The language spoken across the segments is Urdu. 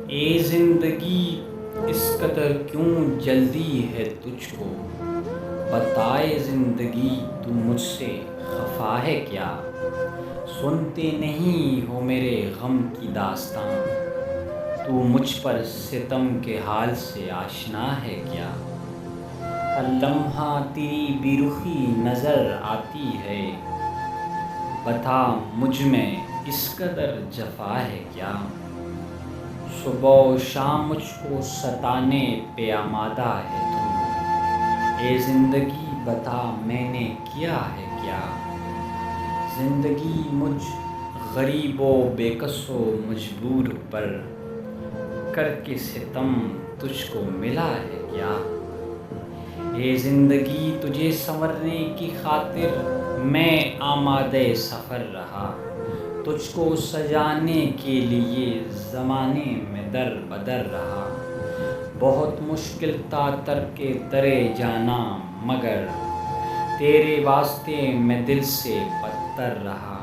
اے زندگی اس قدر کیوں جلدی ہے تجھ کو، بتائے زندگی تو مجھ سے خفا ہے کیا؟ سنتے نہیں ہو میرے غم کی داستاں، تو مجھ پر ستم کے حال سے آشنا ہے کیا؟ ہر لمحہ تیری بے رخی نظر آتی ہے، بتا مجھ میں اس قدر جفا ہے کیا؟ صبح و شام مجھ کو ستانے پہ آمادہ ہے تو، اے زندگی بتا میں نے کیا ہے کیا؟ زندگی مجھ غریب و بے کس و مجبور پر کر کے ستم تجھ کو ملا ہے کیا؟ اے زندگی تجھے سنورنے کی خاطر میں آمادہ سفر رہا، تجھ کو سجانے کے لیے زمانے میں در بدر رہا۔ بہت مشکل تھا ترک درِ جانا، مگر تیرے واسطے میں دل سے بدتر رہا۔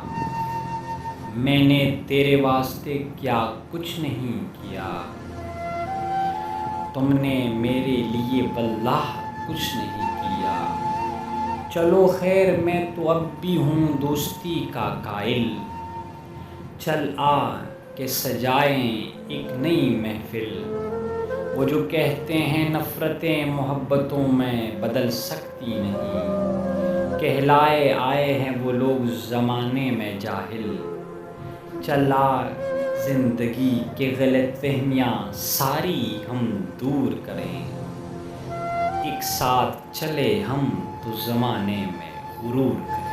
میں نے تیرے واسطے کیا کچھ نہیں کیا، تم نے میرے لیے واللہ کچھ نہیں کیا۔ چلو خیر میں تو اب بھی ہوں دوستی کا قائل، چل آ کہ سجائیں ایک نئی محفل۔ وہ جو کہتے ہیں نفرتیں محبتوں میں بدل سکتی نہیں، کہلائے آئے ہیں وہ لوگ زمانے میں جاہل۔ چل آ زندگی کے غلط فہمیاں ساری ہم دور کریں، ایک ساتھ چلے ہم تو زمانے میں غرور کریں۔